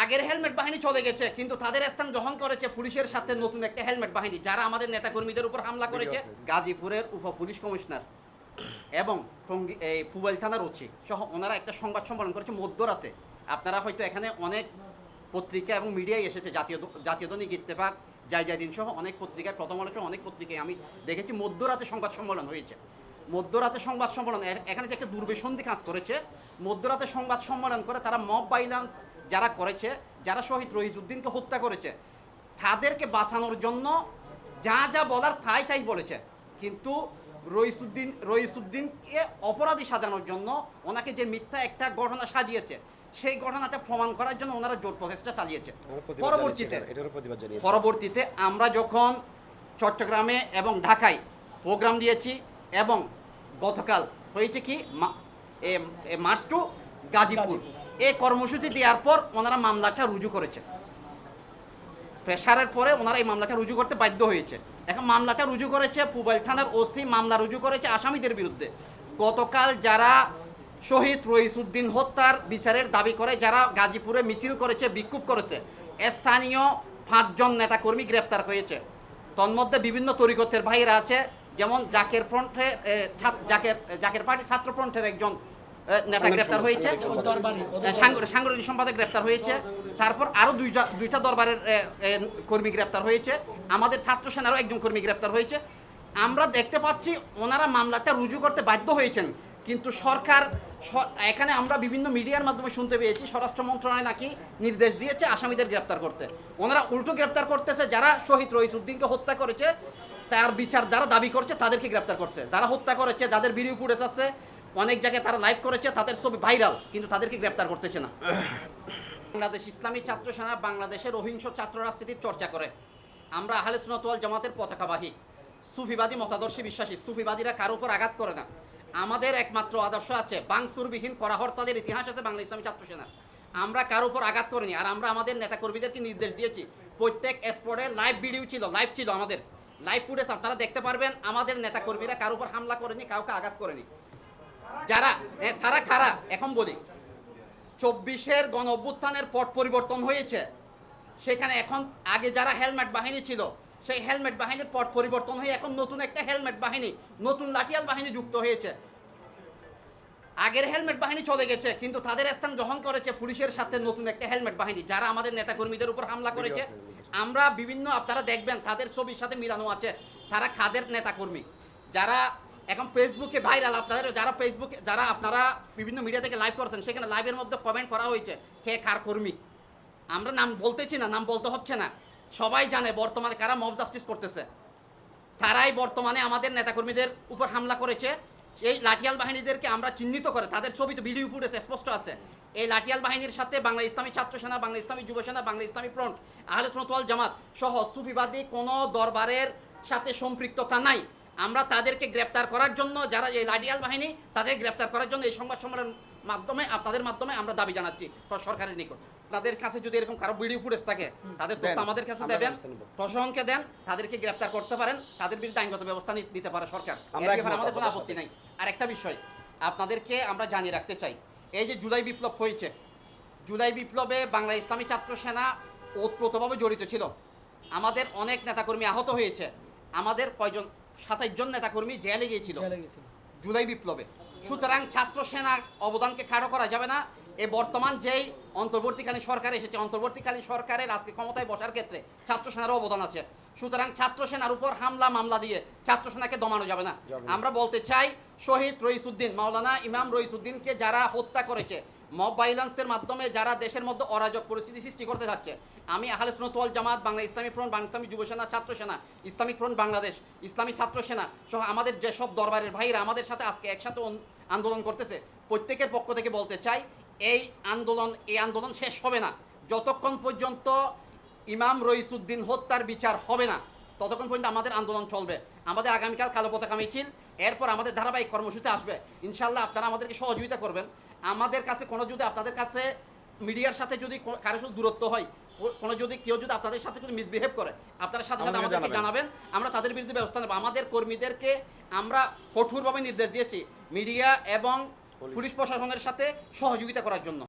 আগের হেলমেট বাহিনী চলে গেছে, কিন্তু তাদের স্থান গ্রহণ করেছে পুলিশের সাথে নতুন একটা হেলমেট বাহিনী, যারা আমাদের নেতাকর্মীদের উপর হামলা করেছে। গাজীপুরের উপ পুলিশ কমিশনার এবং এই ফুবাইল থানার ওসি সহ ওনারা একটা সংবাদ সম্মেলন করেছে মধ্যরাতে। আপনারা হয়তো এখানে অনেক পত্রিকা এবং মিডিয়ায় এসেছে, জাতীয় দৈনিক ইত্তেফাক, জয় দিন সহ অনেক পত্রিকায়, প্রথম আলো সহ অনেক পত্রিকায় আমি দেখেছি মধ্যরাতে সংবাদ সম্মেলন হয়েছে। মধ্যরাতে সংবাদ সম্মেলন, এখানে যে একটা দুর্বিসন্ধি কাজ করেছে, মধ্যরাতে সংবাদ সম্মেলন করে তারা মব ভাইলেন্স যারা করেছে, যারা শহীদ রহিজউদ্দিনকে হত্যা করেছে, তাদেরকে বাঁচানোর জন্য যা যা বলার তাই বলেছে। কিন্তু রইসুদ্দিনকে অপরাধী সাজানোর জন্য ওনাকে যে মিথ্যা একটা ঘটনা সাজিয়েছে, সেই ঘটনাটা প্রমাণ করার জন্য ওনারা জোর প্রচেষ্টা চালিয়েছে। পরবর্তীতে আমরা যখন চট্টগ্রামে এবং ঢাকায় প্রোগ্রাম দিয়েছি এবং গতকাল হয়েছে কি মার্চ টু গাজীপুর, এই কর্মসূচি দেওয়ার পর ওনারা মামলাটা রুজু করেছে। প্রেশারের পরে ওনারা এই মামলাটা রুজু করতে বাধ্য হয়েছে। এখন মামলাটা রুজু করেছে ফুবাইল থানার ওসি, মামলা রুজু করেছে আসামিদের বিরুদ্ধে। গতকাল যারা শহীদ রইসুদ্দিন হত্যার বিচারের দাবি করে যারা গাজীপুরে মিছিল করেছে, বিক্ষোভ করেছে, স্থানীয় 5 জন নেতাকর্মী গ্রেপ্তার হয়েছে। তন্মধ্যে বিভিন্ন তরিকতের ভাইরা আছে, যেমন জাকের পার্টি ছাত্র ফ্রন্টের একজন নেতা গ্রেপ্তার হয়েছে, সাংগঠনিক সম্পাদক গ্রেপ্তার হয়েছে। তারপর আরও দুইটা দরবারের কর্মী গ্রেপ্তার হয়েছে। আমাদের ছাত্র সেনারও একজন কর্মী গ্রেপ্তার হয়েছে। আমরা দেখতে পাচ্ছি ওনারা মামলাটা রুজু করতে বাধ্য হয়েছেন, কিন্তু সরকার এখানে আমরা বিভিন্ন মিডিয়ার মাধ্যমে শুনতে পেয়েছি স্বরাষ্ট্র মন্ত্রণালয় নাকি নির্দেশ দিয়েছে আসামিদের গ্রেপ্তার করতে। ওনারা উল্টো গ্রেপ্তার করতেছে, যারা শহীদ রইসুদ্দিনকে হত্যা করেছে তার বিচার যারা দাবি করছে তাদেরকে গ্রেপ্তার করছে, যারা হত্যা করেছে যাদের ভিডিও ফুটেজ আছে, অনেক জায়গায় তারা লাইভ করেছে, তাদের ছবি ভাইরাল, কিন্তু তাদেরকে গ্রেপ্তার করতেছে না। বাংলাদেশ ইসলামী ছাত্র সেনা বাংলাদেশের অহিংস ছাত্র রাজনীতির চর্চা করে। আমরা আহলে সুন্নাত ওয়াল জামাতের পতাকাবাহী, সুফিবাদী মতাদর্শে বিশ্বাসী। সুফিবাদীরা কারো উপর আঘাত করে না। আমাদের একমাত্র আদর্শ আছে, বাংসুরবিহীন করা হরতালের ইতিহাস আছে বাংলা ইসলামী ছাত্র সেনা। আমরা কারো উপর আঘাত করিনি। আর আমরা আমাদের নেতাকর্মীদেরকে নির্দেশ দিয়েছি, প্রত্যেক স্পটে লাইভ ভিডিও ছিল, লাইভ ছিল আমাদের, লাইভ ফুটেজ আপনারা দেখতে পারবেন। আমাদের নেতাকর্মীরা কারো উপর হামলা করেনি, কাউকে আঘাত করেনি। যারা তারা কারা এখন বলি, 24-এর গণ অভ্যুত্থানের পট পরিবর্তন হয়েছে, সেখানে এখন আগে যারা হেলমেট বাহিনী ছিল, সেই হেলমেট বাহিনীর পট পরিবর্তন হয়ে এখন নতুন একটা হেলমেট বাহিনী, নতুন লাঠিয়াল বাহিনী যুক্ত হয়েছে। আগের হেলমেট বাহিনী চলে গেছে, কিন্তু তাদের স্থান গ্রহণ করেছে পুলিশের সাথে নতুন একটা হেলমেট বাহিনী, যারা আমাদের নেতাকর্মীদের উপর হামলা করেছে। আমরা বিভিন্ন আপনারা দেখবেন তাদের ছবির সাথে মিলানো আছে, তারা কাদের নেতাকর্মী। যারা এখন ফেসবুকে ভাইরাল, আপনাদের যারা আপনারা বিভিন্ন মিডিয়া থেকে লাইভ করছেন, সেখানে লাইভের মধ্যে কমেন্ট করা হয়েছে কে কার কর্মী। আমরা নাম বলতেছি না, নাম বলতে হচ্ছে না, সবাই জানে বর্তমানে কারা মব জাস্টিস করতেছে। তারাই বর্তমানে আমাদের নেতাকর্মীদের উপর হামলা করেছে। এই লাঠিয়াল বাহিনীদেরকে আমরা চিহ্নিত করে, তাদের ছবি তো ভিডিও ফুটেজ স্পষ্ট আছে। এই লাঠিয়াল বাহিনীর সাথে বাংলা ইসলামী ছাত্র সেনা, বাংলা ইসলামী যুব সেনা, বাংলা ইসলামী ফ্রন্ট, আহলে সুন্নাত ওয়াল জামাত সহ সুফিবাদী কোনো দরবারের সাথে সম্পৃক্ততা নাই। আমরা তাদেরকে গ্রেপ্তার করার জন্য, যারা এই লাঠিয়াল বাহিনী, তাদের গ্রেপ্তার করার জন্য এই সংবাদ সম্মেলনের মাধ্যমে আপনাদের মাধ্যমে আমরা দাবি জানাচ্ছি সরকারের নিকট। তাদের কাছে যদি এরকম কারো ভিডিও ফুটেজ থাকে, তাদের তথ্য আমাদের কাছে দেবেন, প্রশাসনকে দেন, তাদেরকে গ্রেপ্তার করতে পারেন, তাদের বিরুদ্ধে আইনগত ব্যবস্থা নিতে পারে সরকার। আমাদের কোনো আপত্তি নাই। আর একটা বিষয় আপনাদেরকে আমরা জানিয়ে রাখতে চাই, এই যে জুলাই বিপ্লব হয়েছে, জুলাই বিপ্লবে বাংলা ইসলামী ছাত্র সেনা ওতপ্রোতভাবে জড়িত ছিল। আমাদের অনেক নেতাকর্মী আহত হয়েছে। আমাদের 27 জন নেতাকর্মী জেলে গিয়েছিল জুলাই বিপ্লবে। সুতরাং ছাত্র সেনার অবদানকে খাটো করা যাবে না। এই বর্তমান যেই অন্তর্বর্তীকালীন সরকার এসেছে, অন্তর্বর্তীকালীন সরকারের আজকে ক্ষমতায় বসার ক্ষেত্রে ছাত্র সেনারও অবদান আছে। সুতরাং ছাত্র সেনার উপর মামলা দিয়ে ছাত্র সেনাকে দমানো যাবে না। আমরা বলতে চাই, শহীদ রইসুদ্দিন, মাওলানা ইমাম রইসুদ্দিনকে যারা হত্যা করেছে, মব ভাইলেন্সের মাধ্যমে যারা দেশের মধ্যে অরাজক পরিস্থিতি সৃষ্টি করতে যাচ্ছে, আমি আহলে সুন্নাত ওয়াল জামাত, বাংলা ইসলামী ফ্রন্ট, বাংলা ইসলামী যুব সেনা, ছাত্র সেনা, ইসলামিক ফ্রন্ট বাংলাদেশ, ইসলামী ছাত্র সেনা সহ আমাদের যেসব দরবারের ভাইরা আমাদের সাথে আজকে একসাথে আন্দোলন করতেছে, প্রত্যেকের পক্ষ থেকে বলতে চাই, এই আন্দোলন শেষ হবে না যতক্ষণ পর্যন্ত ইমাম রইসুদ্দিন হত্যার বিচার হবে না, ততক্ষণ পর্যন্ত আমাদের আন্দোলন চলবে। আমাদের আগামীকাল কালো পতাকা মিছিল, এরপর আমাদের ধারাবাহিক কর্মসূচি আসবে। ইনশাল্লাহ আপনারা আমাদেরকে সহযোগিতা করবেন। আমাদের কাছে কোনো যদি আপনাদের কাছে মিডিয়ার সাথে যদি কারো সাথে দূরত্ব হয়, কেউ যদি আপনাদের সাথে যদি মিসবিহেভ করে, আপনারা সাথে সাথে আমাদেরকে জানাবেন, আমরা তাদের বিরুদ্ধে ব্যবস্থা নেব। আমাদের কর্মীদেরকে আমরা কঠোরভাবে নির্দেশ দিয়েছি মিডিয়া এবং পুলিশ প্রশাসনের সাথে সহযোগিতা করার জন্য।